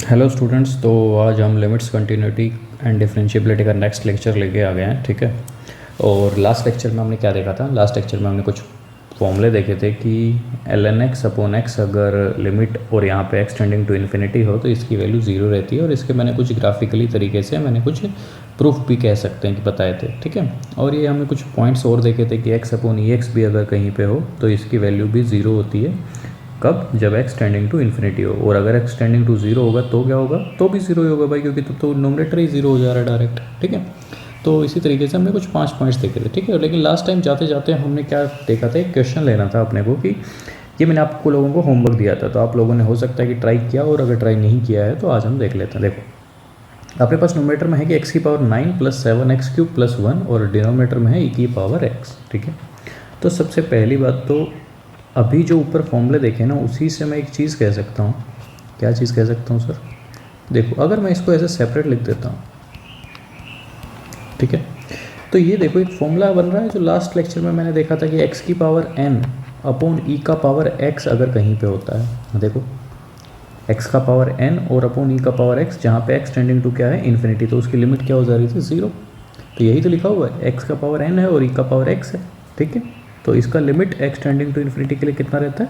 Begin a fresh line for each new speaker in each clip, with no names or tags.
Hello students. तो आज हम लिमिट्स कंटिन्यूटी एंड डिफरेंशिएबिलिटी का नेक्स्ट लेक्चर लेके आ गए हैं, ठीक है। और लास्ट लेक्चर में हमने क्या देखा था? लास्ट लेक्चर में हमने कुछ फॉर्मूले देखे थे कि ln x अपॉन x अगर लिमिट और यहाँ पे x टेंडिंग टू इन्फिनिटी हो तो इसकी वैल्यू ज़ीरो रहती है। और इसके मैंने कुछ ग्राफिकली तरीके से मैंने कुछ प्रूफ भी कह सकते हैं कि बताए थे, ठीक है। और ये हमने कुछ पॉइंट्स और देखे थे कि x अपॉन EX भी अगर कहीं पे हो तो इसकी वैल्यू भी ज़ीरो होती है। कब? जब x टेंडिंग टू इन्फिनिटी हो। और अगर x टेंडिंग टू जीरो होगा तो क्या होगा? तो भी जीरो ही होगा भाई, क्योंकि तो नोमिनेटर ही जीरो हो जा रहा है डायरेक्ट, ठीक है। तो इसी तरीके से हमने कुछ 5 पॉइंट्स देखे थे, ठीक है। लेकिन लास्ट टाइम जाते जाते हमने क्या देखा था, एक क्वेश्चन लेना था अपने को कि ये मैंने आपको लोगों को होमवर्क दिया था, तो आप लोगों ने हो सकता है कि ट्राई किया, और अगर ट्राई नहीं किया है तो आज हम देख लेते हैं। देखो, अपने पास नोमिनेटर में है कि x की power 9 plus 7x cube plus 1 और डिनोमिनेटर में है e की पावर x, ठीक है। तो सबसे पहली बात तो अभी जो ऊपर फॉर्मूले देखे ना, उसी से मैं एक चीज़ कह सकता हूँ। क्या चीज़ कह सकता हूँ सर? देखो, अगर मैं इसको ऐसे सेपरेट लिख देता हूँ, ठीक है, तो ये देखो एक फॉर्मूला बन रहा है जो लास्ट लेक्चर में मैंने देखा था कि x की पावर n अपॉन e का पावर x अगर कहीं पे होता है, देखो x का पावर n और अपॉन e का पावर x, जहाँ पे x टेंडिंग टू क्या है? इन्फिनिटी, तो उसकी लिमिट क्या हो जा रही थी? ज़ीरो। तो यही तो लिखा हुआ है, x का पावर n है और e का पावर x है, ठीक है। तो इसका limit x tending to infinity के लिए कितना रहता है?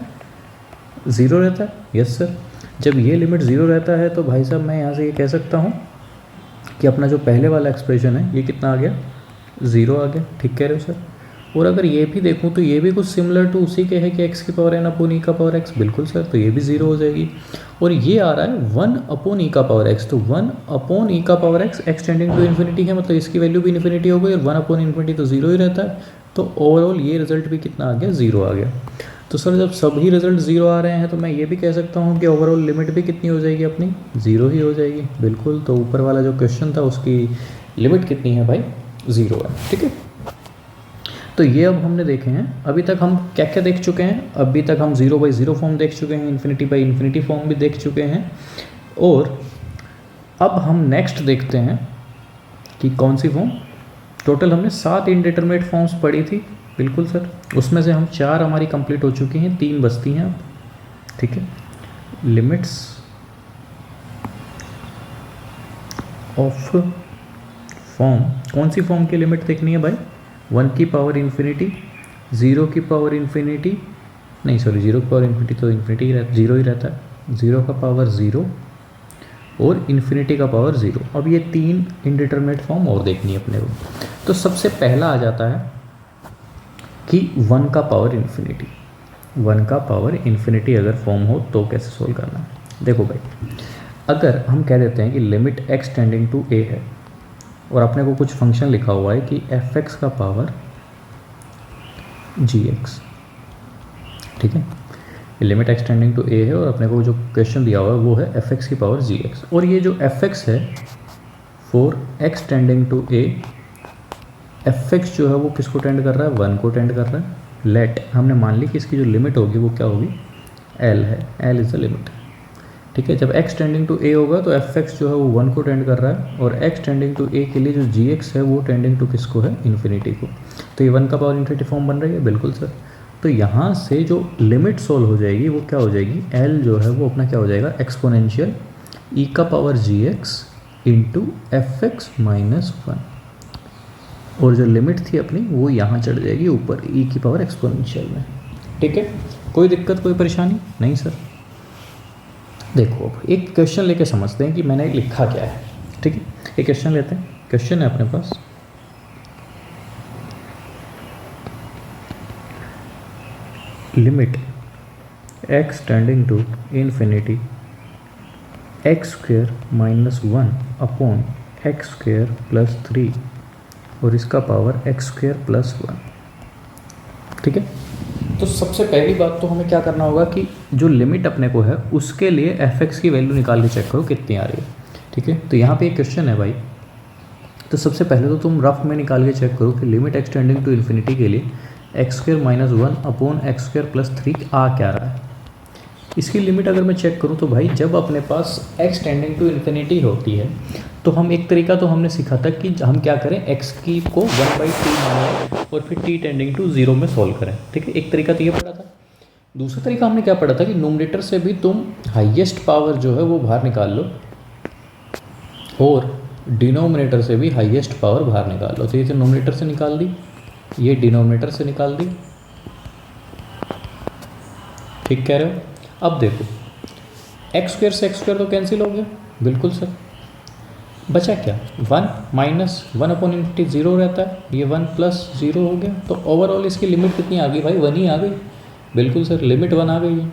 ज़ीरो रहता है। Yes sir. जब ये लिमिट ज़ीरो रहता है तो भाई साहब मैं यहाँ से ये कह सकता हूँ कि अपना जो पहले वाला एक्सप्रेशन है ये कितना आ गया? ज़ीरो आ गया। ठीक कह रहे हो सर। और अगर ये भी देखूँ तो ये भी कुछ सिमिलर टू उसी के है कि x की पावर n अपॉन e का पावर x, बिल्कुल सर। तो ये भी ज़ीरो हो जाएगी। और ये आ रहा है 1 अपॉन e का पावर x, तो 1 अपॉन e का power x tending to infinity है, मतलब इसकी वैल्यू भी इन्फिनिटी हो गई, और 1 अपॉन इन्फिनिटी तो ज़ीरो ही रहता है। तो ओवरऑल ये रिजल्ट भी कितना आ गया? ज़ीरो आ गया। तो सर जब सभी रिजल्ट ज़ीरो आ रहे हैं तो मैं ये भी कह सकता हूँ कि ओवरऑल लिमिट भी कितनी हो जाएगी अपनी? ज़ीरो ही हो जाएगी, बिल्कुल। तो ऊपर वाला जो क्वेश्चन था उसकी लिमिट कितनी है भाई? ज़ीरो है, ठीक है। तो ये अब हमने देखे हैं। अभी तक हम क्या क्या देख चुके हैं? अभी तक हम 0/0 फॉर्म देख चुके हैं, इन्फिनिटी फॉर्म भी देख चुके हैं। और अब हम नेक्स्ट देखते हैं कि कौन सी फॉर्म। टोटल हमने 7 इनडिटरमिनेट फॉर्म्स पढ़ी थी, बिल्कुल सर। उसमें से हम 4 हमारी कंप्लीट हो चुकी हैं, 3 बचती हैं अब, ठीक है। लिमिट्स ऑफ फॉर्म, कौन सी फॉर्म की लिमिट देखनी है भाई? 1 की पावर इन्फिनिटी, 0 की पावर इन्फिनिटी, नहीं सॉरी 0 की पावर इन्फिनिटी तो इन्फिनिटी ही रहता, 0 ही रहता है, 0 का पावर 0 और इन्फिनिटी का पावर 0। अब ये 3 इनडिटरमिनेट फॉर्म और देखनी है अपने को। तो सबसे पहला आ जाता है कि 1 का पावर इन्फिनिटी। 1 का पावर इन्फिनिटी अगर फॉर्म हो तो कैसे सोल्व करना है? देखो भाई, अगर हम कह देते हैं कि limit x tending to a है और अपने को कुछ फंक्शन लिखा हुआ है कि fx का पावर gx, ठीक है। Limit x tending to a है और अपने को जो क्वेश्चन दिया हुआ है वो है fx की पावर gx। और ये जो fx है for x tending to a, fx जो है वो किसको टेंड कर रहा है? 1 को टेंड कर रहा है। लेट हमने मान ली कि इसकी जो लिमिट होगी वो क्या होगी? l है, l इज़ द लिमिट, ठीक है। जब x टेंडिंग टू a होगा तो fx जो है वो 1 को टेंड कर रहा है, और x टेंडिंग टू a के लिए जो gx है वो टेंडिंग टू किसको है? इन्फिनिटी को। तो ये 1 का पावर इन्फिनिटी फॉर्म बन रही है, बिल्कुल सर। तो यहाँ से जो लिमिट सोल्व हो जाएगी वो क्या हो जाएगी? l जो है वो अपना क्या हो जाएगा? एक्सपोनेंशियल e का power gx into fx minus 1, और जो लिमिट थी अपनी वो यहाँ चढ़ जाएगी ऊपर e की पावर एक्सपोनेंशियल में, ठीक है। कोई दिक्कत, कोई परेशानी नहीं सर? देखो अब एक क्वेश्चन लेके समझते हैं कि मैंने लिखा क्या है, ठीक है। एक क्वेश्चन लेते हैं। क्वेश्चन है अपने पास, limit x tending to infinity x square minus 1 upon x square plus 3 और इसका पावर एक्स स्क्वेयर प्लस 1, ठीक है। तो सबसे पहली बात तो हमें क्या करना होगा कि जो लिमिट अपने को है उसके लिए fx की वैल्यू निकाल के चेक करो कितनी आ रही है, ठीक है। तो यहाँ पे एक क्वेश्चन है भाई, तो सबसे पहले तो तुम रफ में निकाल के चेक करो कि limit x tending to infinity के लिए x square minus 1 upon x square plus 3 आ क्या रहा है। इसकी लिमिट अगर मैं चेक करूँ तो भाई जब अपने पास x टेंडिंग टू इन्फिनिटी होती है तो हम एक तरीका तो हमने सीखा था कि हम क्या करें, x की को 1/t माने और फिर t टेंडिंग टू 0 में सॉल्व करें, ठीक है। एक तरीका तो ये पड़ा था। दूसरा तरीका हमने क्या पढ़ा था कि नोमिनेटर से भी तुम हाईएस्ट पावर जो है वो बाहर निकाल लो और डिनोमिनेटर से भी हाईएस्ट पावर बाहर निकाल लो। तो ये तो नोमिनेटर से निकाल दी, ये डिनोमिनेटर से निकाल दी, ठीक कह रहे हो। अब देखो एक्स स्क्वायर से एक्स स्क्वायर तो कैंसिल हो गया, बिल्कुल सर। बचा क्या, 1 माइनस 1/∞ 0 रहता है, ये 1 प्लस 0 हो गया। तो ओवरऑल इसकी लिमिट कितनी आ गई भाई, 1 ही आ गई। बिल्कुल सर, लिमिट 1 आ गई है।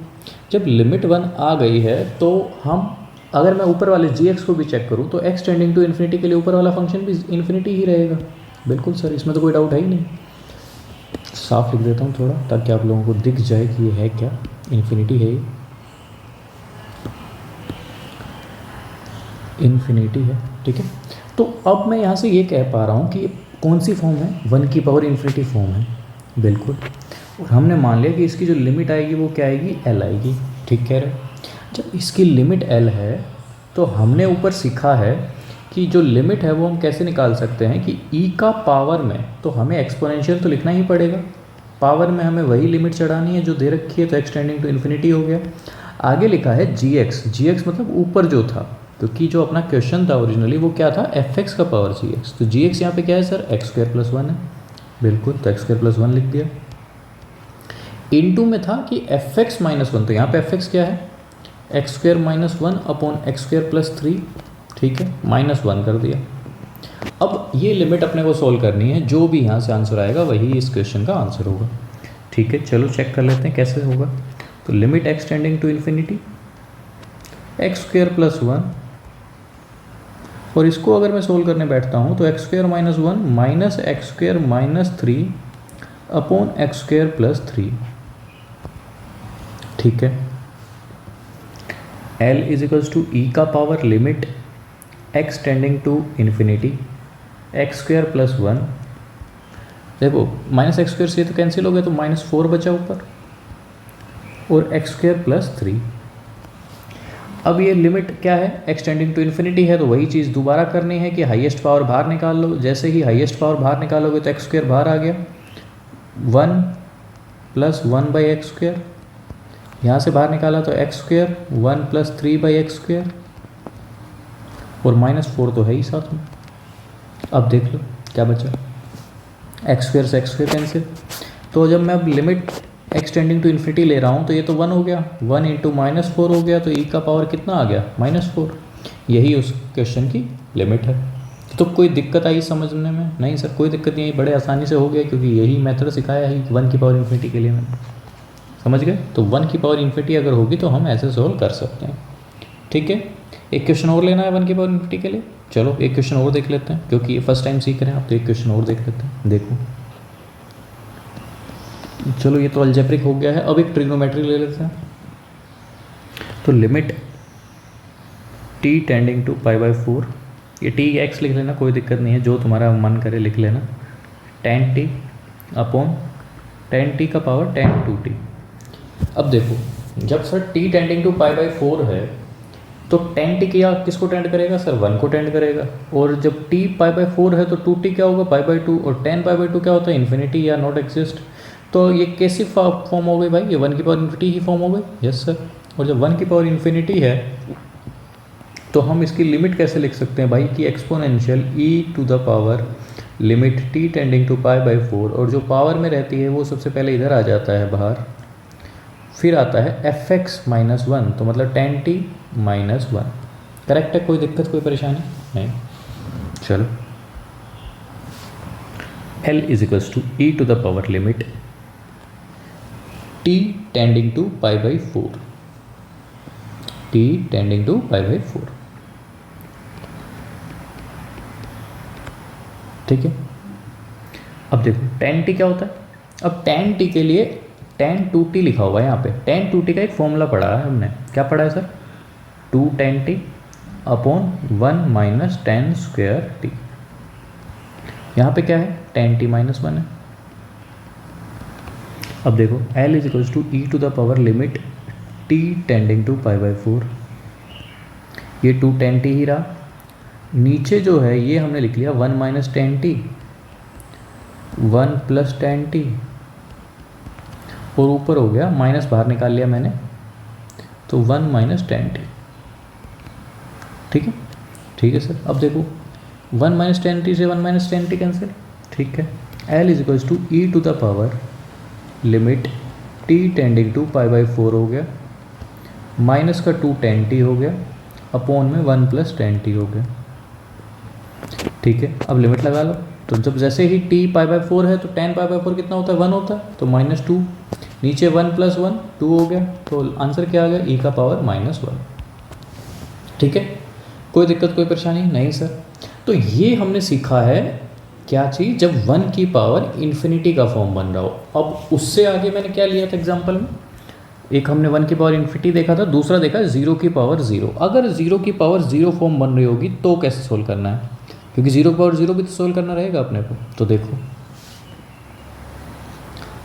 जब लिमिट 1 आ गई है तो हम, अगर मैं ऊपर वाले g को भी चेक करूँ तो x टेंडिंग टू इन्फिनिटी के लिए ऊपर वाला फंक्शन भी इन्फिनिटी ही रहेगा। बिल्कुल सर, इसमें तो कोई डाउट है ही नहीं। साफ लिख देता हूँ थोड़ा, ताकि आप लोगों को दिख जाए कि ये है क्या, इन्फिनिटी है, ये इन्फिनिटी है, ठीक है। तो अब मैं यहाँ से ये कह पा रहा हूँ कि कौन सी फॉर्म है, 1 की पावर इन्फिनिटी फॉर्म है, बिल्कुल। और हमने मान लिया कि इसकी जो लिमिट आएगी वो क्या आएगी, L आएगी, ठीक कह रहे हो। जब इसकी लिमिट L है तो हमने ऊपर सीखा है कि जो लिमिट है वो हम कैसे निकाल सकते हैं कि e का पावर में, तो हमें एक्सपोनेंशियल तो लिखना ही पड़ेगा, पावर में हमें वही लिमिट चढ़ानी है जो दे रखी है, तो x टेंडिंग टू इन्फिनिटी हो गया। आगे लिखा है gx मतलब ऊपर जो था, क्योंकि जो अपना क्वेश्चन था ओरिजिनली वो क्या था, fx का पावर gx, तो gx यहाँ पे क्या है सर, x² + 1 है, बिल्कुल। तो x² + 1 लिख दिया। इनटू में था कि fx - 1, तो यहाँ पे fx क्या है, x² - 1/x² + 3, ठीक है, -1 कर दिया। अब ये लिमिट अपने को सोल्व करनी है, जो भी यहाँ से आंसर आएगा वही इस क्वेश्चन का आंसर होगा, ठीक है। चलो चेक कर लेते हैं कैसे होगा। तो limit x tending to infinity x² + 1, और इसको अगर मैं सोल्व करने बैठता हूँ तो x² - 1 -x² - 3/x² + 3, ठीक है। L = e का power limit x tending to infinity x² + 1, देखो -x² से तो कैंसिल हो गया, तो -4 बचा ऊपर, और x² + 3। अब ये लिमिट क्या है, x टेंडिंग टू इन्फिनिटी है, तो वही चीज़ दोबारा करनी है कि हाईएस्ट पावर बाहर निकाल लो। जैसे ही हाईएस्ट पावर बाहर निकालोगे तो x² बाहर आ गया, 1 + 1/x², यहाँ से बाहर निकाला तो x², 1 + 3/x², और -4 तो है ही साथ में। अब देख लो क्या बचा, x² से x² कैंसिल। तो जब मैं अब limit x tending to infinity ले रहा हूँ तो ये तो 1 हो गया, 1 × -4 हो गया, तो e का पावर कितना आ गया, -4। यही उस क्वेश्चन की लिमिट है। तो कोई दिक्कत आई समझने में, नहीं सर कोई दिक्कत नहीं आई, बड़े आसानी से हो गया, क्योंकि यही मेथड सिखाया है 1 की पावर इन्फिनिटी के लिए मैंने, समझ गए। तो 1 की पावर इन्फिनिटी अगर होगी तो हम ऐसे सोल्व कर सकते हैं, ठीक है। एक क्वेश्चन और लेना है 1 की पावर इन्फिनिटी के लिए, चलो एक क्वेश्चन और देख लेते हैं, क्योंकि ये फर्स्ट टाइम सीख रहे हैं आप, तो एक क्वेश्चन और देख लेते हैं। देखो चलो ये तो अलजेब्रिक हो गया है, अब एक ट्रिग्नोमेट्री ले लेते हैं। तो लिमिट t टेंडिंग टू π/4, ये t x लिख लेना, कोई दिक्कत नहीं है, जो तुम्हारा मन करे लिख लेना, tan t upon tan t का पावर tan 2t। अब देखो जब सर t टेंडिंग टू π/4 है तो tan t क्या किसको टेंड करेगा सर, 1 को टेंड करेगा, और जब t π/4 है तो 2t क्या होगा, π/2, और tan π/2 क्या होता है, इन्फिनिटी या नॉट एग्जिस्ट। तो ये कैसी फॉर्म हो गई भाई, ये 1 की पावर इन्फिनिटी ही फॉर्म हो गई, यस सर। और जब 1 की पावर इन्फिनिटी है तो हम इसकी लिमिट कैसे लिख सकते हैं भाई, कि exponential e⁻ limit t tending to π/4, और जो पावर में रहती है वो सबसे पहले इधर आ जाता है बाहर, फिर आता है fx - 1, तो मतलब tan t - 1, करेक्ट है, कोई दिक्कत कोई परेशानी नहीं। चलो L = e⁻ limit t tending to π/4, t tending to π/4, ठीक है। अब देखो tan t क्या होता है, अब tan t के लिए tan 2t लिखा हुआ है यहाँ पे, tan 2t का एक फॉर्मूला पढ़ा है हमने, क्या पढ़ा है sir, 2 tan t upon 1 - tan² t। यहाँ पे क्या है, tan t - 1 है। अब देखो L = e⁻ limit t tending to π/4, ये 2 tan t ही रहा, नीचे जो है ये हमने लिख लिया 1 - tan t, 1 + tan t, और ऊपर हो गया माइनस, बाहर निकाल लिया मैंने, तो 1 - tan t, ठीक है। ठीक है सर। अब देखो 1 माइनस टेन टी से 1 माइनस टेन टी कैंसिल, ठीक है। L is equals to e to the power limit t tending to pi by 4 हो गया, माइनस का 2 10 टी हो गया, अपॉन में 1 प्लस 10 टी हो गया, ठीक है। अब लिमिट लगा लो, तो जब जैसे ही टी पाई बाई 4 है तो 10 पाई बाई 4 कितना होता है 1 होता है, तो -2, नीचे 1 प्लस 1 2 हो गया, तो आंसर क्या आ गया ई का पावर -1, ठीक है। कोई दिक्कत कोई परेशानी नहीं सर। तो ये हमने सीखा है क्या चीज़, जब 1 की पावर इन्फिनिटी का फॉर्म बन रहा हो। अब उससे आगे मैंने क्या लिया था एग्जाम्पल में, एक हमने 1 की पावर इन्फिनिटी देखा था, दूसरा देखा 0 की पावर 0। अगर 0 की पावर 0 फॉर्म बन रही होगी तो कैसे सोल्व करना है, क्योंकि 0 की पावर 0 भी तो सोल्व करना रहेगा अपने को। तो देखो,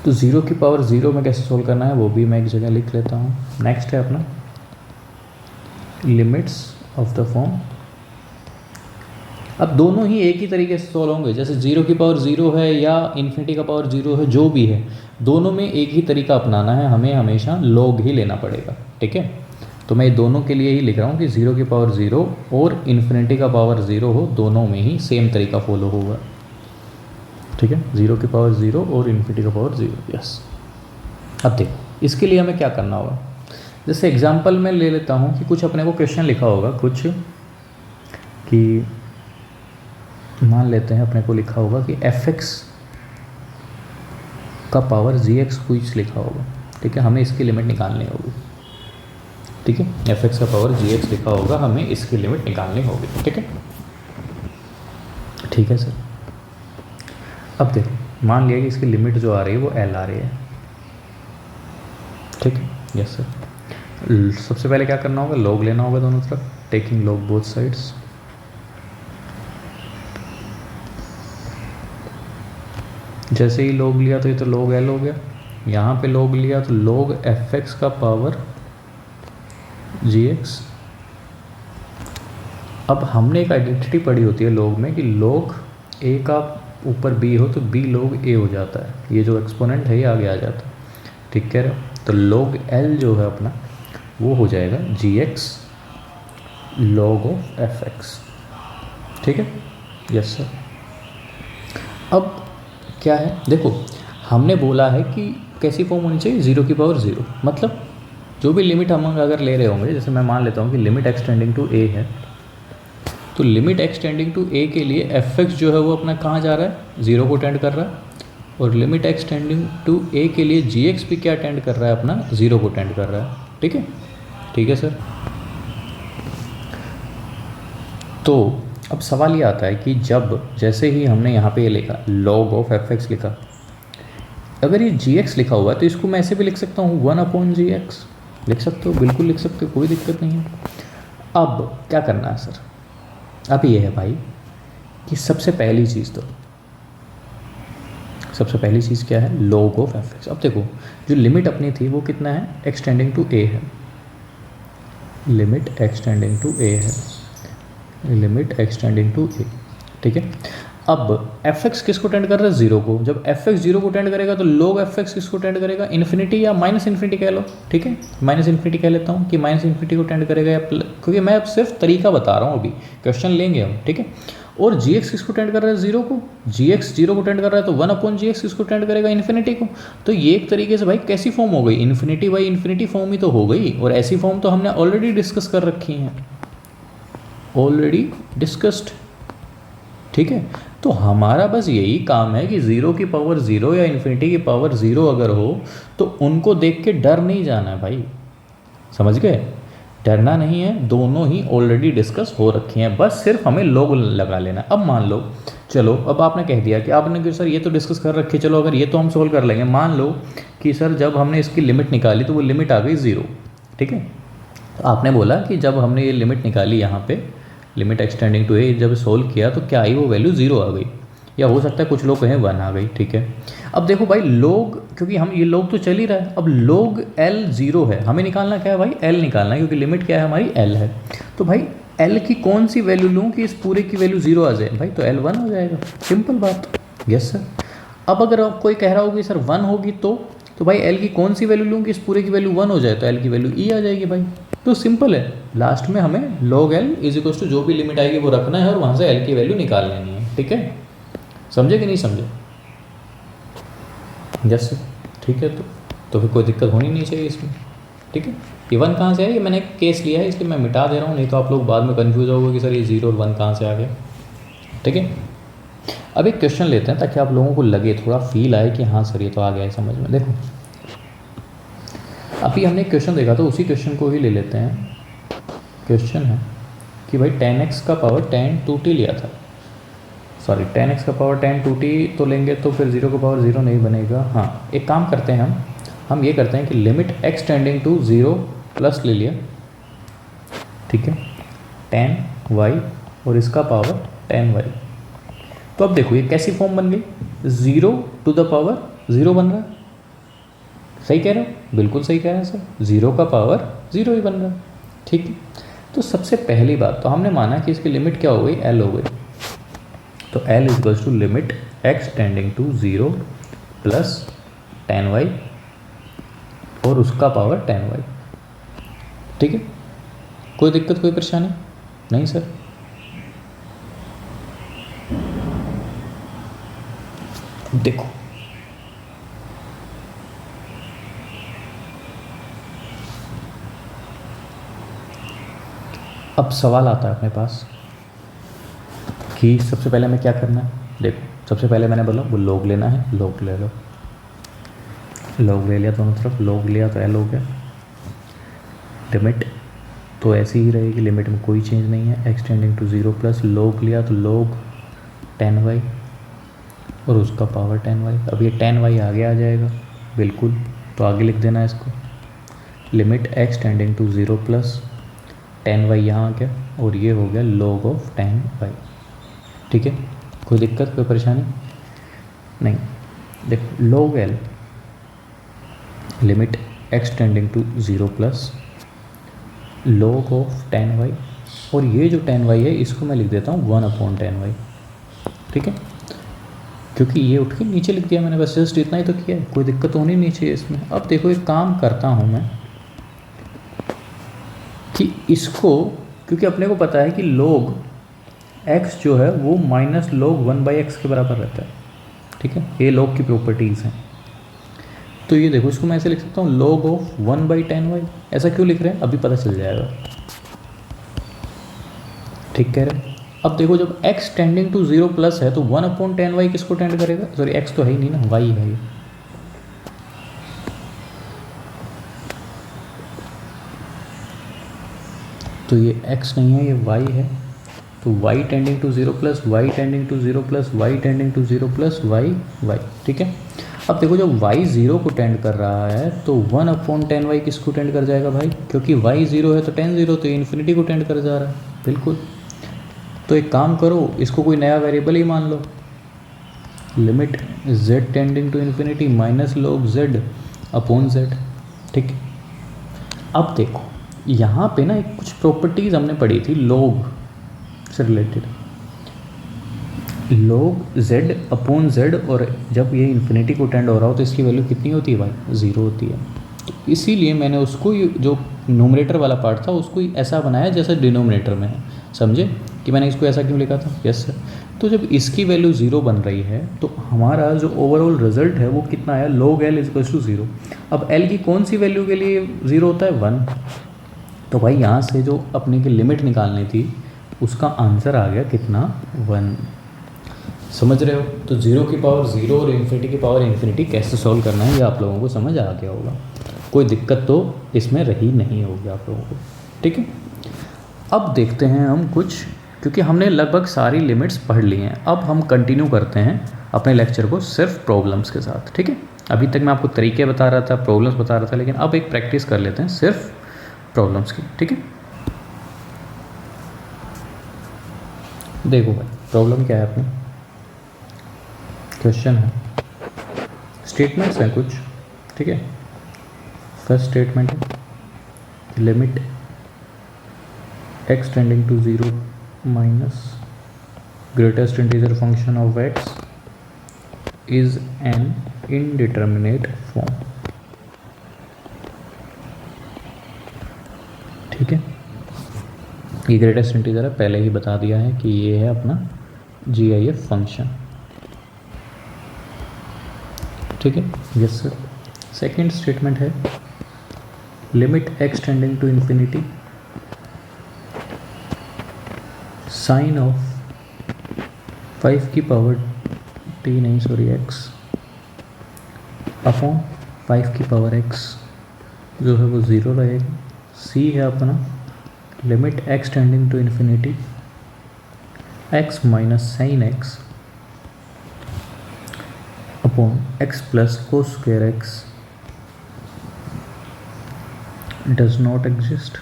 तो 0 की पावर 0 में कैसे सोल्व करना है वो भी मैं एक जगह लिख लेता हूँ। नेक्स्ट है अपना लिमिट्स ऑफ द फॉर्म। अब दोनों ही एक ही तरीके से सोल्व होंगे, जैसे 0 की पावर 0 है या इन्फिनिटी का पावर 0 है, जो भी है दोनों में एक ही तरीका अपनाना है, हमें हमेशा लॉग ही लेना पड़ेगा, ठीक है। तो मैं दोनों के लिए ही लिख रहा हूँ कि 0 की पावर 0 और इन्फिनिटी का पावर 0 हो, दोनों में ही सेम तरीका फॉलो होगा, ठीक है। 0 की पावर 0 और इन्फिनिटी का पावर 0, यस। अब देखो इसके लिए हमें क्या करना होगा, जैसे एग्जांपल में ले लेता हूँ कि कुछ अपने को क्वेश्चन लिखा होगा, कुछ कि मान लेते हैं अपने को लिखा होगा कि fx का पावर gx कुछ लिखा होगा, ठीक है। हमें इसकी लिमिट निकालनी होगी, ठीक है। fx का पावर gx लिखा होगा, हमें इसकी लिमिट निकालनी होगी, ठीक है, ठीक है सर। अब देखो मान लिया कि इसकी लिमिट जो आ रही है वो l आ रही है, ठीक है, यस सर। सबसे पहले क्या करना होगा, लॉग लेना होगा दोनों तरफ, टेकिंग लॉग बोथ साइड्स। जैसे ही लॉग लिया तो ये तो log l हो गया, यहाँ पे log लिया तो log fx का पावर gx। अब हमने एक आइडेंटिटी पढ़ी होती है log में कि log a का ऊपर b हो तो b log a हो जाता है, ये जो एक्सपोनेंट है ये आगे आ जाता है, ठीक कह रहे हो। तो log l जो है अपना वो हो जाएगा gx log ऑफ fx, ठीक है, यस सर। अब क्या है, देखो हमने बोला है कि कैसी फॉर्म होनी चाहिए, 0 की पावर 0, मतलब जो भी लिमिट हम अगर ले रहे होंगे, जैसे मैं मान लेता हूँ कि लिमिट एक्सटेंडिंग टू a है, तो लिमिट एक्सटेंडिंग टू a के लिए fx जो है वो अपना कहाँ जा रहा है, 0 को टेंड कर रहा है, और लिमिट एक्सटेंडिंग टू a के लिए gx भी क्या टेंड कर रहा है, अपना 0 को टेंड कर रहा है, ठीक है, ठीक है सर। तो अब सवाल ये आता है कि जब जैसे ही हमने यहाँ पे ये लिखा log ऑफ fx लिखा, अगर ये gx लिखा हुआ है तो इसको मैं ऐसे भी लिख सकता हूँ 1/gx, लिख सकते हो, बिल्कुल लिख सकते हो, कोई दिक्कत नहीं है। अब क्या करना है सर, अब ये है भाई कि सबसे पहली चीज़ क्या है, log ऑफ fx। अब देखो जो लिमिट अपनी थी वो कितना है, एक्सटेंडिंग टू a है, लिमिट एक्सटेंडिंग टू a है, लिमिट एक्सटेंडिंग टू a, ठीक है। अब fx किसको टेंड कर रहा है, 0 को। जब fx 0 को टेंड करेगा तो log fx किसको टेंड करेगा, इन्फिनिटी या माइनस इन्फिनिटी कह लो, ठीक है, माइनस इन्फिनिटी कह लेता हूँ कि माइनस इन्फिनिटी को टेंड करेगा, या क्योंकि मैं अब सिर्फ तरीका बता रहा हूँ, अभी क्वेश्चन लेंगे हम, ठीक है। और gx किसको टेंड कर रहा है, 0 को, gx 0 को टेंड कर रहा है तो 1/gx किसको टेंड करेगा, इन्फिनिटी को। तो ये एक तरीके से भाई कैसी फॉर्म हो गई, इन्फिनिटी बाई इन्फिनिटी फॉर्म ही तो हो गई, और ऐसी फॉर्म तो हमने ऑलरेडी डिस्कस कर रखी हैं, ऑलरेडी डिस्कस्ड, ठीक है। तो हमारा बस यही काम है कि 0 की पावर 0 या इन्फिनिटी की पावर 0 अगर हो तो उनको देख के डर नहीं जाना है भाई, समझ गए, डरना नहीं है, दोनों ही ऑलरेडी डिस्कस हो रखी हैं, बस सिर्फ हमें log लगा लेना। अब मान लो, चलो अब आपने कह दिया कि आपने कि सर ये तो डिस्कस कर रखी है, चलो अगर ये तो हम सोल्व कर लेंगे। मान लो कि सर जब हमने इसकी लिमिट निकाली तो वो लिमिट आ गई 0, ठीक है। तो आपने बोला कि जब हमने ये लिमिट निकाली यहाँ पे, लिमिट एक्सटेंडिंग टू a, जब सोल्व किया तो क्या आई, वो वैल्यू 0 आ गई, या हो सकता है कुछ लोग कहें 1 आ गई, ठीक है। अब देखो भाई log, क्योंकि हम ये log तो चल ही रहा है, अब log l 0 है, हमें निकालना क्या है भाई, l निकालना है, क्योंकि लिमिट क्या है हमारी, l है। तो भाई l की कौन सी वैल्यू लूँ कि इस पूरे की वैल्यू 0 आ जाए, भाई तो l 1 हो जाएगा, सिंपल बात, यस सर। अब अगर कोई कह रहा होगी सर 1 होगी तो तो भाई एल की कौन सी वैल्यू लूँ कि इस पूरे की वैल्यू 1 हो जाए, तो एल की वैल्यू ई आ जाएगी भाई। तो सिंपल है, लास्ट में हमें log l is equal to जो भी लिमिट आएगी वो रखना है और वहाँ से एल की वैल्यू निकाल लेनी है। ठीक है, समझे कि नहीं समझे? यस, ठीक है। तो फिर कोई दिक्कत होनी नहीं चाहिए इसमें। ठीक है, ये 1 कहाँ से है, ये मैंने एक केस लिया है इसलिए मैं मिटा दे रहा हूँ, नहीं तो आप लोग बाद में कन्फ्यूज होगे कि सर ये 0 और 1 कहाँ से आ गया। ठीक है, अब एक क्वेश्चन लेते हैं ताकि आप लोगों को लगे, थोड़ा फील आए कि हाँ सर ये तो आ गया है समझ में। देखो अभी हमने एक क्वेश्चन देखा, तो उसी क्वेश्चन को ही ले लेते हैं। क्वेश्चन है कि भाई 10x का पावर 10 2t लिया था, सॉरी 10x का पावर 10 2t तो लेंगे तो फिर 0 का पावर 0 नहीं बनेगा। हाँ, एक काम करते हैं हम ये करते हैं कि limit x tending to 0 plus ले लिया, ठीक है, 10y और इसका पावर 10y। तो अब देखो ये कैसी फॉर्म बन गई, 0 टू द पावर 0 बन रहा है। सही कह रहे हो, बिल्कुल सही कह रहे हैं सर, 0 का पावर 0 ही बन रहा है। ठीक है, तो सबसे पहली बात तो हमने माना कि इसकी लिमिट क्या हो गई, l हो गई। तो l is equals to limit x tending to 0 plus 10y और उसका पावर 10y। ठीक है, कोई दिक्कत कोई परेशानी नहीं सर? देखो अब सवाल आता है अपने पास कि सबसे पहले हमें क्या करना है। देखो सबसे पहले मैंने बोला वो log लेना है, log ले लो, log ले लिया दोनों तरफ, log लिया तो l हो गया। लिमिट तो ऐसी ही रहेगी, लिमिट में कोई चेंज नहीं है, x tending to 0 plus log लिया तो log 10y और उसका पावर 10y। अब ये 10y आगे आ जाएगा बिल्कुल, तो आगे लिख देना है इसको, limit x tending to 0 plus 10y यहाँ आ गया और ये हो गया log ऑफ 10y। ठीक है, कोई दिक्कत कोई परेशानी नहीं? देखो log l limit x tending to 0 plus log of 10y और ये जो 10y है इसको मैं लिख देता हूँ 1/10y। ठीक है, क्योंकि ये उठ के नीचे लिख दिया मैंने, बस जस्ट इतना ही तो किया है, कोई दिक्कत होनी नहीं चाहिए इसमें। अब देखो एक काम करता हूँ मैं कि इसको, क्योंकि अपने को पता है कि log x जो है वो माइनस log 1/x के बराबर रहता है। ठीक है, ये log की प्रॉपर्टीज़ हैं। तो ये देखो इसको मैं ऐसे लिख सकता हूँ log ऑफ 1/10y। ऐसा क्यों लिख रहे हैं अभी पता चल जाएगा। ठीक कह रहे हैं। अब देखो जब x टेंडिंग टू 0 प्लस है तो 1/10y किसको टेंड करेगा, सॉरी x तो है ही नहीं ना, y है ये। तो ये x नहीं है, ये y है। तो y tending to 0 plus y tending to 0 plus y tending to 0 plus y। ठीक है, अब देखो जब y 0 को टेंड कर रहा है तो 1/10y किसको टेंड कर जाएगा भाई, क्योंकि y 0 है तो 10 0 तो इन्फिनिटी को टेंड कर जा रहा है बिल्कुल। तो एक काम करो, इसको कोई नया वेरिएबल ही मान लो, limit z tending to infinity minus log z/z। ठीक, अब देखो यहाँ पे ना एक कुछ प्रॉपर्टीज़ हमने पढ़ी थी log से रिलेटेड, log z/z, और जब ये इन्फिनिटी को टेंड हो रहा हो तो इसकी वैल्यू कितनी होती है भाई, 0 होती है। तो इसीलिए मैंने उसको जो नोमिनेटर वाला पार्ट था उसको ऐसा बनाया जैसा डिनोमिनेटर में है। समझे कि मैंने इसको ऐसा क्यों लिखा था? Yes sir. तो जब इसकी वैल्यू 0 बन रही है तो हमारा जो ओवरऑल रिजल्ट है वो कितना आया, log l इज टू 0। अब l की कौन सी वैल्यू के लिए 0 होता है, 1। तो भाई यहाँ से जो अपने की लिमिट निकालनी थी उसका आंसर आ गया कितना, 1। समझ रहे हो? तो 0 की पावर 0 और इन्फिनिटी की पावर इन्फिनिटी कैसे सॉल्व करना है ये आप लोगों को समझ आ गया होगा, कोई दिक्कत तो इसमें रही नहीं होगी आप लोगों को। ठीक है, अब देखते हैं हम कुछ, क्योंकि हमने लगभग सारी लिमिट्स पढ़ ली हैं। अब हम कंटिन्यू करते हैं अपने लेक्चर को सिर्फ प्रॉब्लम्स के साथ। ठीक है, अभी तक मैं आपको तरीके बता रहा था, प्रॉब्लम्स बता रहा था, लेकिन अब एक प्रैक्टिस कर लेते हैं सिर्फ प्रॉब्लम्स की। ठीक है, देखो भाई प्रॉब्लम क्या है अपनी, क्वेश्चन है, स्टेटमेंट्स हैं कुछ। ठीक है, फर्स्ट स्टेटमेंट है limit x tending to 0 minus greatest integer function of x is an indeterminate form. ये ग्रेटेस्ट इंटीजर है, पहले ही बता दिया है कि ये है अपना GIF फंक्शन, ठीक है। Yes sir. सेकेंड स्टेटमेंट है limit x tending to infinity sine of 5 की पावर t नहीं सॉरी x अपॉन 5 की पावर x जो है वो 0 रहेगा। c है अपना limit x tending to infinity x minus sine x upon x plus cos square x does not exist.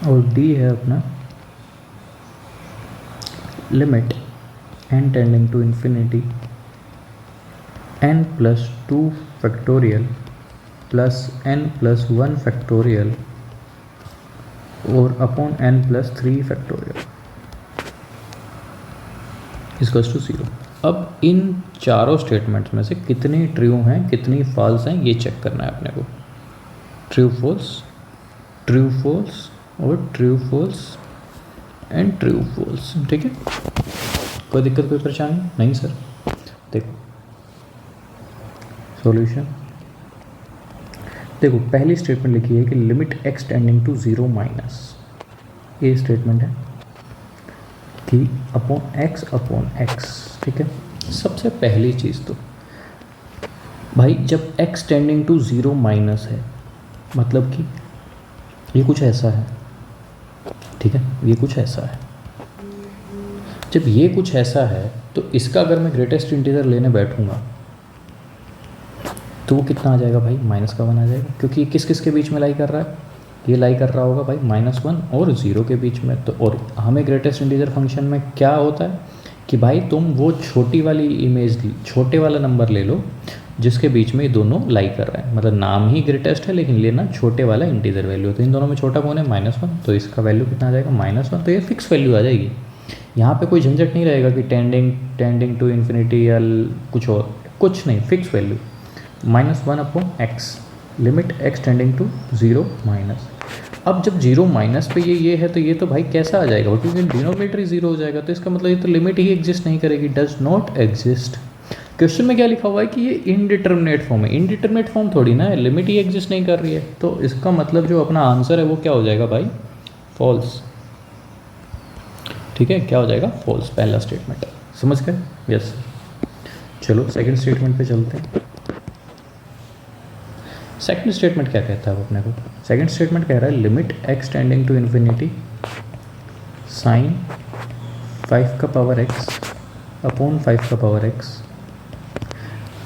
और d है अपना limit n tending to infinity n plus 2 factorial plus n plus 1 factorial और upon n plus 3 factorial equals to 0। अब इन चारों statements में से कितनी true हैं कितनी फॉल्स हैं ये चेक करना है अपने को। ट्रू फॉल्स और true false and true false, ठीक है। कोई दिक्कत कोई परेशानी नहीं सर। देखो सॉल्यूशन, देखो पहली स्टेटमेंट लिखी है कि limit x tending to 0 minus, ये स्टेटमेंट है कि अपॉन x, ठीक है। सबसे पहली चीज़ तो भाई जब x टेंडिंग टू 0 माइनस है मतलब कि ये कुछ ऐसा है, ठीक है, ये कुछ ऐसा है। जब ये कुछ ऐसा है तो इसका अगर मैं ग्रेटेस्ट इंटीजर लेने बैठूंगा तो वो कितना आ जाएगा भाई, -1 आ जाएगा, क्योंकि ये किस किस के बीच में लाई कर रहा है, ये लाई कर रहा होगा भाई -1 और 0 के बीच में। तो और हमें ग्रेटेस्ट इंटीजर फंक्शन में क्या होता है कि भाई तुम वो छोटी वाली इमेज, छोटे वाला नंबर ले लो जिसके बीच में ये दोनों लाई कर रहे हैं, मतलब नाम ही ग्रेटेस्ट है लेकिन लेना छोटे वाला इंटीजर वैल्यू। तो इन दोनों में छोटा कौन है, -1, तो इसका वैल्यू कितना आ जाएगा -1, तो ये फिक्स वैल्यू आ जाएगी। यहाँ पे कोई झंझट नहीं रहेगा कि टेंडिंग टू इन्फिनिटी या कुछ और, कुछ नहीं, fix value -1 upon x limit x tending to 0 minus. अब जब 0 माइनस पे ये है तो ये तो भाई कैसा आ जाएगा, क्योंकि डिनोमिनेटर 0 हो जाएगा, तो इसका मतलब ये तो लिमिट ही एग्जिस्ट नहीं करेगी, डज नॉट एग्जिस्ट। क्वेश्चन में क्या लिखा हुआ है कि ये इनडिटर्मिनेट फॉर्म है, इनडिटर्मिनेट फॉर्म थोड़ी ना है, लिमिट ही एग्जिस्ट नहीं कर रही है, तो इसका मतलब जो अपना आंसर है वो क्या हो जाएगा भाई, फॉल्स, ठीक है। क्या हो जाएगा, फॉल्स, पहला स्टेटमेंट, समझ गए। यस, चलो सेकंड स्टेटमेंट पे चलते हैं। सेकंड स्टेटमेंट क्या कहता है अपने को, सेकंड स्टेटमेंट कह रहा है limit x tending to infinity sine 5 का पावर x अपॉन 5 का पावर x,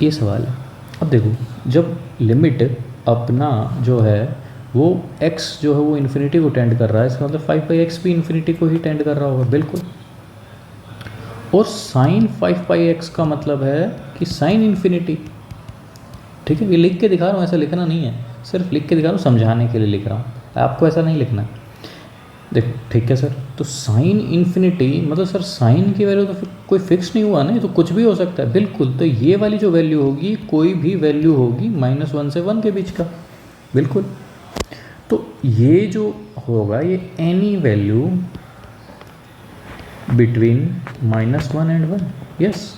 ये सवाल है। अब देखो जब लिमिट अपना जो है वो x जो है वो इन्फिनिटी को टेंड कर रहा है, इसका मतलब 5/x भी इन्फिनिटी को ही टेंड कर रहा होगा, बिल्कुल। और साइन 5/x का मतलब है कि साइन इन्फिनिटी, ठीक है। ये लिख के दिखा रहा हूँ, ऐसा लिखना नहीं है, सिर्फ लिख के दिखा रहा हूँ, समझाने के लिए लिख रहा हूँ, आपको ऐसा नहीं लिखना। देखो ठीक है सर, तो साइन इन्फिनिटी मतलब सर साइन की वैल्यू तो फिर कोई फिक्स नहीं हुआ ना, ये तो कुछ भी हो सकता है, बिल्कुल। तो ये वाली जो वैल्यू होगी कोई भी वैल्यू होगी -1 से 1 के बीच का, बिल्कुल। तो ये जो होगा ये any value between -1 and 1, yes,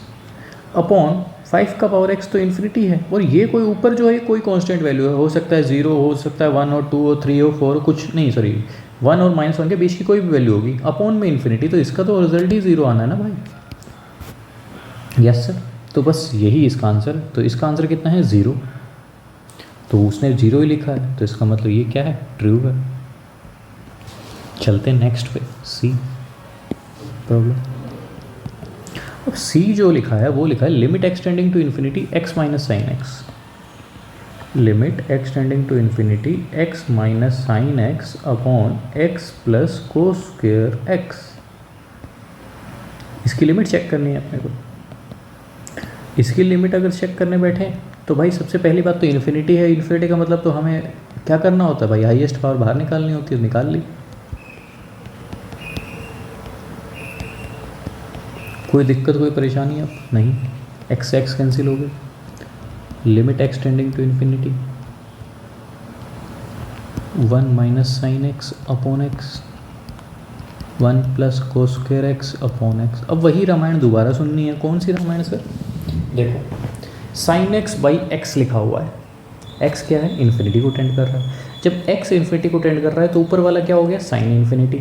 upon 5 का पावर x तो इन्फिनिटी है, और ये कोई ऊपर जो है कोई कांस्टेंट वैल्यू है, हो सकता है 0, हो सकता है 1 और 2 और 3 और 4, कुछ नहीं, सॉरी 1 और -1 के बीच की कोई भी वैल्यू होगी, अपॉन में इन्फिनिटी, तो इसका तो रिजल्ट ही 0 आना है ना भाई। यस सर, तो बस यही इसका आंसर है। तो इसका आंसर कितना है, 0, तो उसने 0 ही लिखा है, तो इसका मतलब ये क्या है, ट्रू है। चलते हैं नेक्स्ट पे, सी प्रॉब्लम। अब सी जो लिखा है वो लिखा है limit x tending to infinity x minus sine x, limit x tending to infinity x minus sine x upon x plus cos square x। इसकी लिमिट चेक करनी है अपने को। इसकी लिमिट अगर चेक करने बैठे तो भाई सबसे पहली बात तो इन्फिनिटी है, इन्फिनिटी का मतलब तो हमें क्या करना होता है भाई, हाईएस्ट पावर बाहर निकालनी होती है, निकाल ली। कोई दिक्कत कोई परेशानी अब नहीं, एक्स एक्स कैंसिल हो गए, limit x tending to infinity 1 minus sine x upon x, 1 plus cos square x upon x. अब वही रामायण दोबारा सुननी है। कौन सी रामायण सर? देखो साइन एक्स बाई एक्स लिखा हुआ है, एक्स क्या है? इन्फिनिटी को टेंड कर रहा है। जब एक्स इन्फिनिटी को टेंड कर रहा है तो ऊपर वाला क्या हो गया? Sine infinity.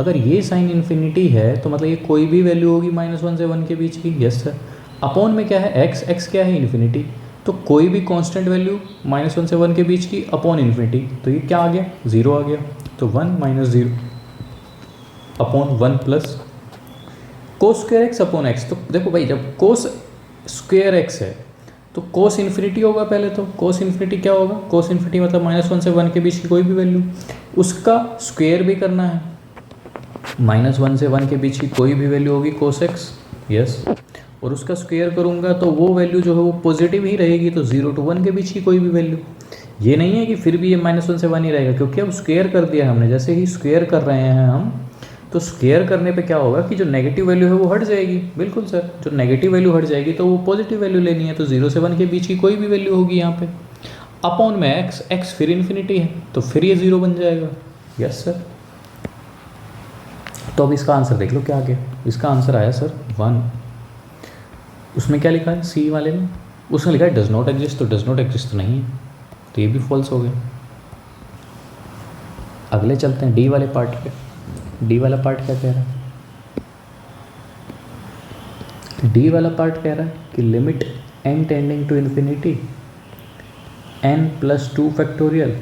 अगर ये साइन इन्फिनिटी है तो मतलब ये कोई भी वैल्यू होगी -1 से 1 के बीच की। Yes sir. अपॉन में क्या है? एक्स, एक्स क्या है? इन्फिनिटी। तो कोई भी कांस्टेंट वैल्यू -1 से 1 के बीच की अपॉन इन्फिनिटी, तो ये क्या आ गया? 0 आ गया। तो 1 minus 0 upon 1 plus cos square x upon x. तो देखो भाई जब कोस स्क्वायर एक्स है तो कोस इन्फिनिटी होगा पहले। तो कोस इन्फिनिटी क्या होगा? कोस इन्फिनिटी मतलब -1 से 1 के बीच की कोई भी वैल्यू, उसका स्क्वायर भी करना है। -1 से 1 के बीच की कोई भी वैल्यू होगी कोस एक्स, यस, और उसका स्क्वायर करूँगा तो वो वैल्यू जो है वो पॉजिटिव ही रहेगी। तो 0 to 1 के बीच की कोई भी वैल्यू, ये नहीं है कि फिर भी ये -1 से 1 ही रहेगा, क्योंकि अब स्क्वायर कर दिया हमने। जैसे ही स्क्वायर कर रहे हैं हम, तो स्क्वायर करने पे क्या होगा कि जो नेगेटिव वैल्यू है वो हट जाएगी। बिल्कुल सर, जो नेगेटिव वैल्यू हट जाएगी तो वो पॉजिटिव वैल्यू लेनी है। तो 0 से 1 के बीच की कोई भी वैल्यू होगी यहाँ पे। अपॉन में एक्स, एक्स फिर इन्फिनिटी है तो फिर ये 0 बन जाएगा। Yes sir. तो अब इसका आंसर देख लो क्या आ गया। इसका आंसर आया सर 1। उसमें क्या लिखा है सी वाले में? उसने लिखा है डज नॉट एग्जिस्ट, तो डज नॉट एग्जिस्ट तो नहीं है, तो ये भी फॉल्स हो गया। अगले चलते हैं डी वाले पार्ट पे। डी वाला पार्ट क्या कह रहा है? डी वाला पार्ट कह रहा है कि limit n tending to infinity n plus 2 factorial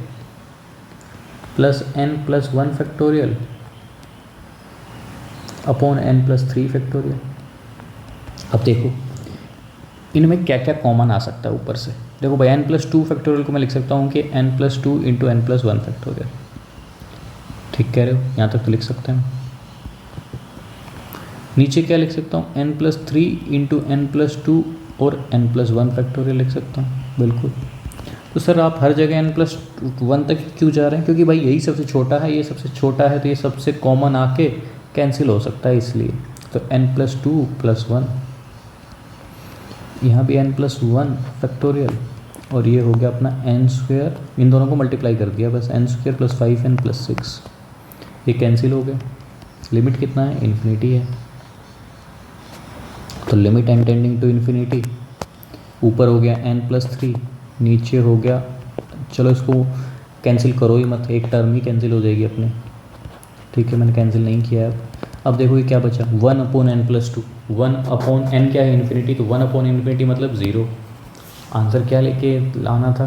plus n plus 1 factorial upon n plus 3 factorial. अब देखो इनमें क्या क्या कॉमन आ सकता है ऊपर से। देखो भाई n प्लस 2 फैक्टोरियल को मैं लिख सकता हूँ कि n plus 2 into n plus 1 factorial. ठीक कह रहे हो? यहाँ तक तो लिख सकते हैं। नीचे क्या लिख सकता हूँ? n plus 3 into n plus 2 और n प्लस 1 फैक्टोरियल लिख सकता हूँ। बिल्कुल। तो सर आप हर जगह n प्लस 1 तक क्यों जा रहे हैं? क्योंकि भाई यही सबसे छोटा है, ये सबसे छोटा है, तो ये सबसे कॉमन आके कैंसिल हो सकता है इसलिए। तो n प्लस 2 प्लस 1, यहाँ भी n प्लस 1 फैक्टोरियल, और ये हो गया अपना n स्क्वायर। इन दोनों को मल्टीप्लाई कर दिया बस, n square plus 5n plus 6, ये कैंसिल हो गया। लिमिट कितना है? इन्फिनिटी है। तो limit n tending to infinity, ऊपर हो गया n प्लस 3, नीचे हो गया, चलो इसको कैंसिल करो ही मत, एक टर्म ही कैंसिल हो जाएगी अपने। ठीक है, मैंने कैंसिल नहीं किया है। अब देखो ये क्या बचा? 1 upon n plus 2। 1 upon n क्या है? इन्फिनिटी। तो 1 अपॉन इन्फिनिटी मतलब 0। आंसर क्या लेके लाना था?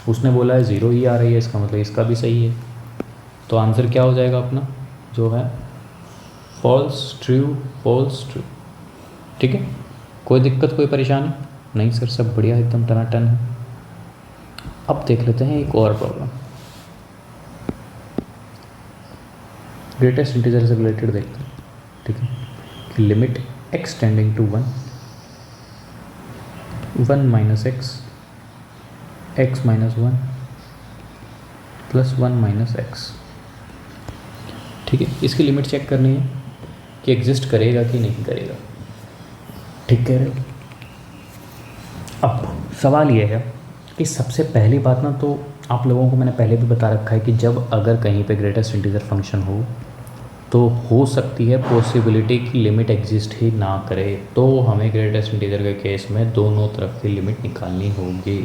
उसने बोला है 0 ही आ रही है, इसका मतलब इसका भी सही है। तो आंसर क्या हो जाएगा अपना जो है? False true, false true. ठीक है, कोई दिक्कत, कोई परेशानी नहीं सर? सब बढ़िया, एकदम टनाटन है। अब देख लेते हैं एक और प्रॉब्लम, ग्रेटेस्ट इंटीजर से रिलेटेड देखते हैं। ठीक है, कि limit x tending to 1, 1 minus x, x minus 1 plus 1 minus x. ठीक है, इसकी लिमिट चेक करनी है कि एग्जिस्ट करेगा कि नहीं करेगा। ठीक कह रहे हो? अब सवाल ये है कि सबसे पहली बात ना, तो आप लोगों को मैंने पहले भी बता रखा है कि जब अगर कहीं पे ग्रेटेस्ट इंटीजर फंक्शन हो तो हो सकती है पॉसिबिलिटी की लिमिट एग्जिस्ट ही ना करे, तो हमें ग्रेटेस्ट इंटीजर के केस में दोनों तरफ की लिमिट निकालनी होगी,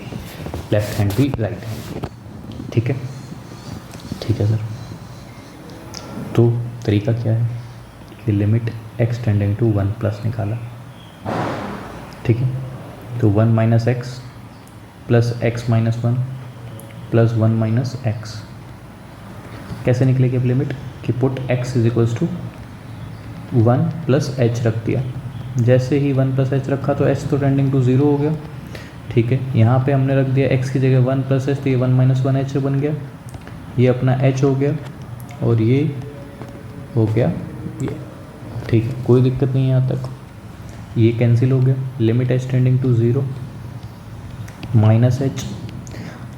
लेफ्ट हैंड भी राइट हैंड भी। ठीक है, ठीक है सर। तो तरीका क्या है कि limit x tending to 1 plus निकाला। ठीक है, तो 1 minus x plus x minus 1 plus 1 minus x. कैसे निकलेगी अब लिमिट? कि put x is equals to 1 plus h रख दिया। जैसे ही 1 प्लस एच रखा तो h तो टेंडिंग टू 0 हो गया। ठीक है, यहाँ पे हमने रख दिया x की जगह 1 प्लस एच, तो ये 1 माइनस 1 एच बन गया, ये अपना h हो गया, और ये हो गया ये। ठीक है, कोई दिक्कत नहीं है यहाँ तक, ये कैंसिल हो गया। Limit h tending to 0 minus h,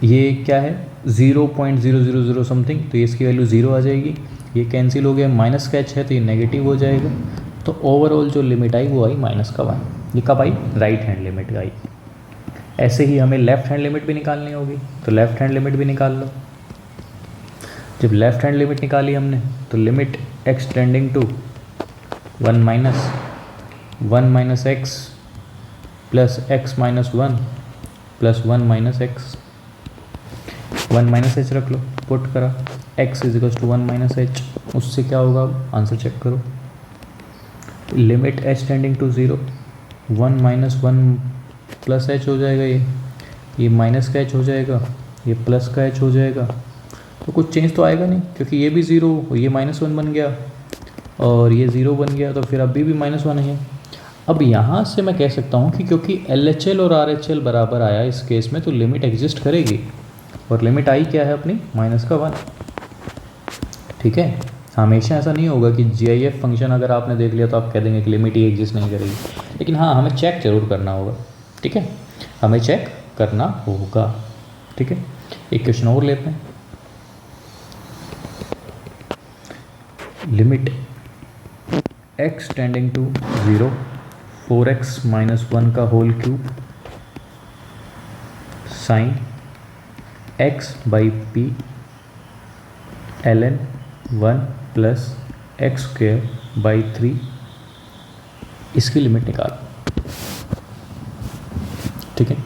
ये क्या है? 0.000 समथिंग, तो इसकी वैल्यू 0 आ जाएगी। ये कैंसिल हो गया, माइनस का h है तो ये नेगेटिव हो जाएगा। तो ओवरऑल जो लिमिट आई वो आई माइनस का 1। ये कब आई? राइट हैंड लिमिट आई। ऐसे ही हमें लेफ्ट हैंड लिमिट भी निकालनी होगी, तो लेफ्ट हैंड लिमिट भी निकाल लो। जब लेफ्ट हैंड लिमिट निकाली हमने तो limit x tending to 1 minus x plus x minus 1 plus 1 minus x, 1 minus h रख लो, पुट करा x is equal to 1 minus h, उससे क्या होगा आंसर चेक करो। Limit h tending to 0 1 minus 1 plus h हो जाएगा, ये माइनस का एच हो जाएगा, ये प्लस का एच हो जाएगा, तो कुछ चेंज तो आएगा नहीं क्योंकि ये भी ज़ीरो, ये -1 बन गया और ये 0 बन गया, तो फिर अभी भी -1 है। अब यहाँ से मैं कह सकता हूँ कि क्योंकि LHL और RHL बराबर आया इस केस में, तो लिमिट एग्जिस्ट करेगी, और लिमिट आई क्या है अपनी -1। ठीक है, हमेशा ऐसा नहीं होगा कि GIF फंक्शन अगर आपने देख लिया तो आप कह देंगे कि लिमिट ही एग्जिस्ट नहीं करेगी, लेकिन हाँ हमें चेक जरूर करना होगा। ठीक है, हमें चेक करना होगा। ठीक है, एक क्वेश्चन और लेते हैं। Limit x tending to 0 4x minus 1 का whole cube sine x by P ln 1 plus x square by 3, इसकी लिमिट निकाल। ठीक है,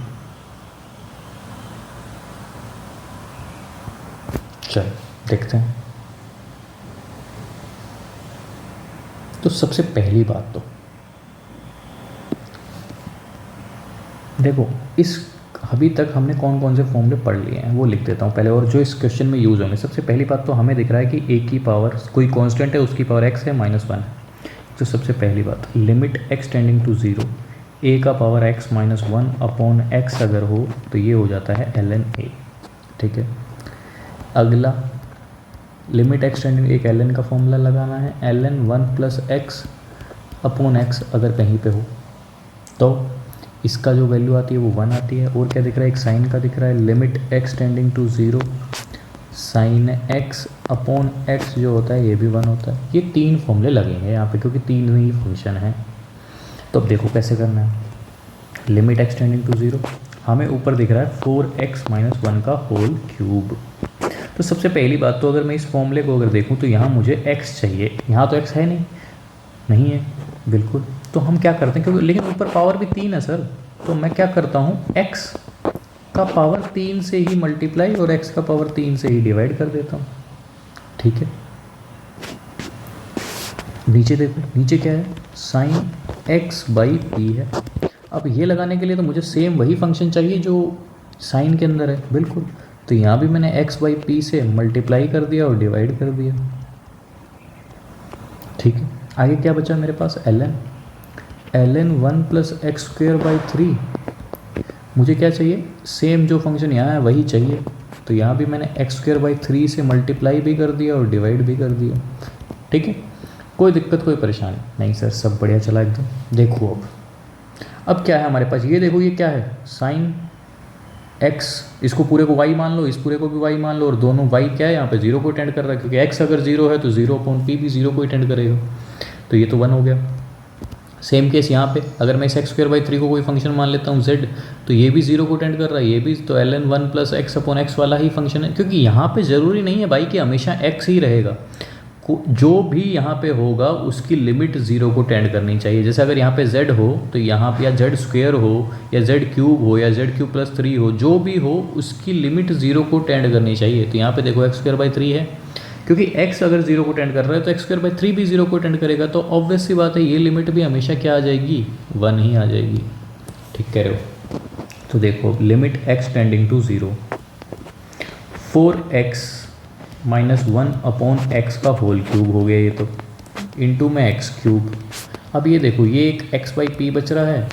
चलो देखते हैं। तो सबसे पहली बात तो देखो, इस अभी तक हमने कौन कौन से फॉर्मूले पढ़ लिए हैं वो लिख देता हूँ पहले, और जो इस क्वेश्चन में यूज़ होंगे। सबसे पहली बात तो हमें दिख रहा है कि a की पावर कोई कांस्टेंट है, उसकी पावर x है -1 है। तो सबसे पहली बात, limit x tending to 0 a का पावर x -1 अपॉन x अगर हो तो ये हो जाता है ln a। ठीक है, अगला लिमिट x टेंडिंग, एक ln का फॉर्मूला लगाना है, ln 1 plus x upon x अगर कहीं पे हो तो इसका जो वैल्यू आती है वो 1 आती है। और क्या दिख रहा है, एक साइन का दिख रहा है, limit x tending to 0 sine x upon x जो होता है ये भी 1 होता है। ये 3 फॉर्मूले लगेंगे यहाँ पे क्योंकि 3 ही फंक्शन है। तो अब देखो कैसे करना है। लिमिट x टेंडिंग टू 0 हमें ऊपर दिख रहा है 4x माइनस 1 का होल क्यूब। तो सबसे पहली बात तो अगर मैं इस फॉर्मूले को अगर देखूँ तो यहाँ मुझे x चाहिए, यहाँ तो x है नहीं है बिल्कुल। तो हम क्या करते हैं, क्योंकि लेकिन ऊपर पावर भी 3 है सर, तो मैं क्या करता हूँ x का पावर 3 से ही मल्टीप्लाई और x का पावर 3 से ही डिवाइड कर देता हूँ। ठीक है, नीचे देखो, नीचे क्या है, साइन x बाई पी है। अब ये लगाने के लिए तो मुझे सेम वही फंक्शन चाहिए जो साइन के अंदर है बिल्कुल। तो यहाँ भी मैंने x बाई पी से मल्टीप्लाई कर दिया और डिवाइड कर दिया। ठीक है, आगे क्या बचा मेरे पास, ln 1 plus x square by 3। मुझे क्या चाहिए, सेम जो फंक्शन यहाँ है वही चाहिए। तो यहाँ भी मैंने एक्स स्क्वेयर बाई 3 से मल्टीप्लाई भी कर दिया और डिवाइड भी कर दिया। ठीक है, कोई दिक्कत कोई परेशानी नहीं सर, सब बढ़िया चला एकदम। देखो अब क्या है हमारे पास, ये देखो ये क्या है, साइन x, इसको पूरे को y मान लो, इस पूरे को भी y मान लो, और दोनों y क्या है यहाँ पे 0 को अटेंड कर रहा है, क्योंकि x अगर 0 है तो 0 अपॉन p भी 0 को अटेंड करेगा। तो ये तो 1 हो गया। सेम केस यहाँ पे, अगर मैं इस एक्स स्क्वेयर बाई 3 को कोई फंक्शन मान लेता हूँ z, तो ये भी 0 को अटेंड कर रहा है, ये भी तो ln 1 plus x upon x वाला ही फंक्शन है। क्योंकि यहाँ पे ज़रूरी नहीं है भाई कि हमेशा x ही रहेगा, जो भी यहाँ पे होगा उसकी लिमिट 0 को टेंड करनी चाहिए। जैसे अगर यहाँ पे z हो तो यहाँ पे या z स्क्वेयर हो या z क्यूब हो या z क्यूब प्लस 3 हो, जो भी हो उसकी लिमिट 0 को टेंड करनी चाहिए। तो यहाँ पे देखो एक्स स्क्वेयर बाई 3 है, क्योंकि x अगर 0 को टेंड कर रहा है तो एक्स स्क्वेयर बाई 3 भी 0 को टेंड करेगा। तो ऑब्वियस सी बात है ये लिमिट भी हमेशा क्या आ जाएगी, 1 ही आ जाएगी। ठीक कह रहे हो। तो देखो limit x tending to 0 4x minus 1 upon x का होल क्यूब हो गया ये तो, इंटू में एक्स क्यूब। अब ये देखो ये एक x बाई पी बच रहा है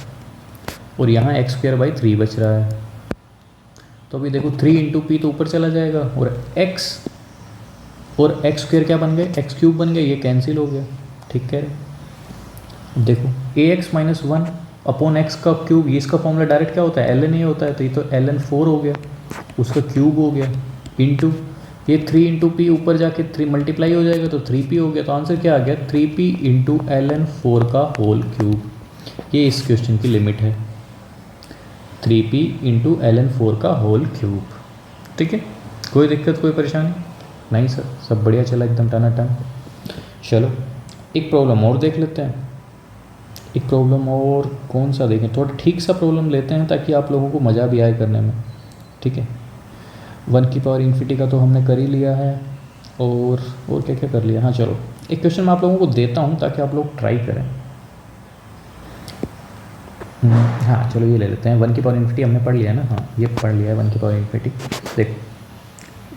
और यहाँ एक्स स्क्वेयर बाई 3 बच रहा है। तो अभी देखो 3 इंटू पी तो ऊपर चला जाएगा, और x और एक्स स्क्वेयर क्या बन गए, एक्स क्यूब बन गए, ये कैंसिल हो गया। ठीक कह रहे। देखो ax माइनस 1 अपॉन एक्स का क्यूब, ये इसका फॉर्मूला डायरेक्ट क्या होता है, ln a होता है, तो ये तो ln 4 हो गया, उसका क्यूब हो गया, इंटू ये 3 इंटू पी ऊपर जाके 3 मल्टीप्लाई हो जाएगा तो 3p हो गया। तो आंसर क्या आ गया, 3p इंटू ln 4 का होल क्यूब। ये इस क्वेश्चन की लिमिट है, 3p इंटू ln 4 का होल क्यूब। ठीक है, कोई दिक्कत कोई परेशानी। नहीं सर, सब बढ़िया चला एकदम टनाटन। चलो एक प्रॉब्लम और देख लेते हैं। एक प्रॉब्लम और कौन सा देखें, थोड़ा ठीक सा प्रॉब्लम लेते हैं ताकि आप लोगों को मज़ा भी आए करने में। ठीक है, 1∞ का तो हमने कर ही लिया है, और क्या क्या कर लिया। हाँ चलो एक क्वेश्चन मैं आप लोगों को देता हूँ ताकि आप लोग ट्राई करें। हाँ चलो ये ले लेते हैं। 1∞ हमने पढ़ लिया ना, हाँ ये पढ़ लिया है 1∞। देखो,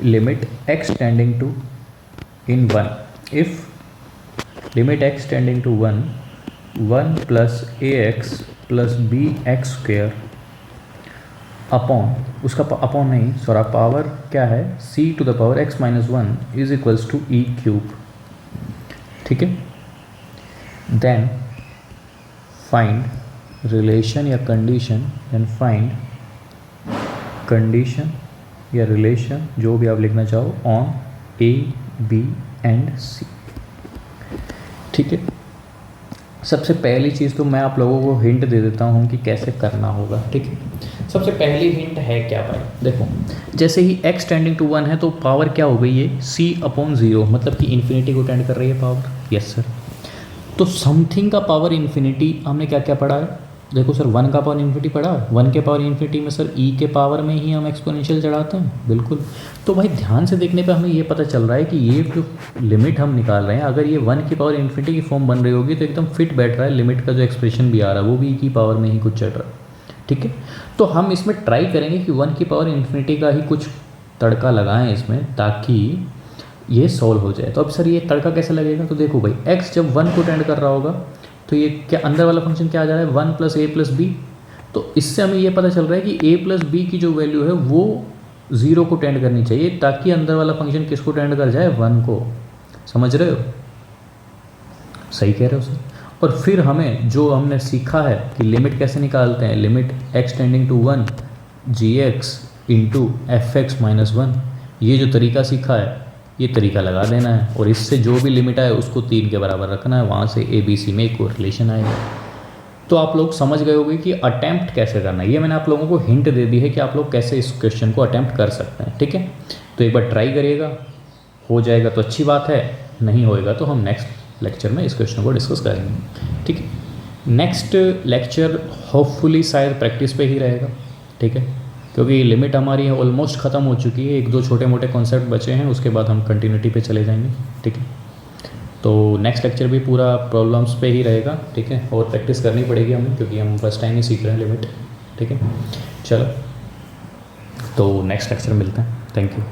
limit x tending to in 1, if limit x tending to 1 1 + ax + bx² upon, उसका अपॉन नहीं सॉरी, पावर क्या है, c⁻x - 1 = e³। ठीक है, देन फाइंड रिलेशन या कंडीशन, देन फाइंड कंडीशन या रिलेशन जो भी आप लिखना चाहो on a, b and c। ठीक है, सबसे पहली चीज़ तो मैं आप लोगों को हिंट दे देता हूँ कि कैसे करना होगा। ठीक है, सबसे पहली हिंट है क्या भाई, देखो जैसे ही x टेंडिंग टू 1 है तो पावर क्या हो गई, ये c/0, मतलब कि इन्फिनिटी को टेंड कर रही है पावर। यस सर, तो समथिंग का पावर इन्फिनिटी हमने क्या क्या पढ़ा है, देखो सर 1 का पावर इन्फिनिटी पढ़ा, 1 के पावर इन्फिनिटी में सर e के पावर में ही हम एक्सपोनेंशियल चढ़ाते हैं, बिल्कुल। तो भाई ध्यान से देखने पे हमें ये पता चल रहा है कि ये जो लिमिट हम निकाल रहे हैं, अगर ये 1 की पावर इन्फिनिटी की फॉर्म बन रही होगी तो एकदम फिट बैठ रहा है, लिमिट का जो एक्सप्रेशन भी आ रहा है वो भी e की पावर में ही कुछ चढ़ रहा है। ठीक है, तो हम इसमें ट्राई करेंगे कि 1 की पावर इन्फिनिटी का ही कुछ तड़का लगाएं इसमें, ताकि ये सॉल्व हो जाए। तो अब सर ये तड़का कैसे लगेगा, तो देखो भाई x जब 1 को टेंड कर रहा होगा तो ये क्या अंदर वाला फंक्शन क्या आ जा रहा है, 1 + a + b। तो इससे हमें ये पता चल रहा है कि a + b की जो वैल्यू है वो 0 को टेंड करनी चाहिए, ताकि अंदर वाला फंक्शन किसको टेंड कर जाए, 1 को। समझ रहे हो, सही कह रहे हो सर। और फिर हमें जो हमने सीखा है कि लिमिट कैसे निकालते हैं, limit x tending to 1 gx × fx - 1, ये जो तरीका सीखा है ये तरीका लगा देना है, और इससे जो भी लिमिट आए उसको 3 के बराबर रखना है, वहाँ से ए बी सी में एक रिलेशन आएगा। तो आप लोग समझ गए होंगे कि अटैम्प्ट कैसे करना है। ये मैंने आप लोगों को हिंट दे दी है कि आप लोग कैसे इस क्वेश्चन को अटैम्प्ट कर सकते हैं। ठीक है, तो एक बार ट्राई करिएगा, हो जाएगा तो अच्छी बात है, नहीं होएगा तो हम नेक्स्ट लेक्चर में इस क्वेश्चन को डिस्कस करेंगे। ठीक है, नेक्स्ट लेक्चर होपफुली शायद प्रैक्टिस पे ही रहेगा। ठीक है, क्योंकि लिमिट हमारी ऑलमोस्ट ख़त्म हो चुकी है, 1-2 छोटे मोटे कॉन्सेप्ट बचे हैं, उसके बाद हम कंटिन्यूटी पे चले जाएंगे। ठीक है, तो नेक्स्ट लेक्चर भी पूरा प्रॉब्लम्स पे ही रहेगा। ठीक है, और प्रैक्टिस करनी पड़ेगी हमें, क्योंकि हम फर्स्ट टाइम ही सीख रहे हैं लिमिट। ठीक है, चलो तो नेक्स्ट लेक्चर मिलते हैं। Thank you.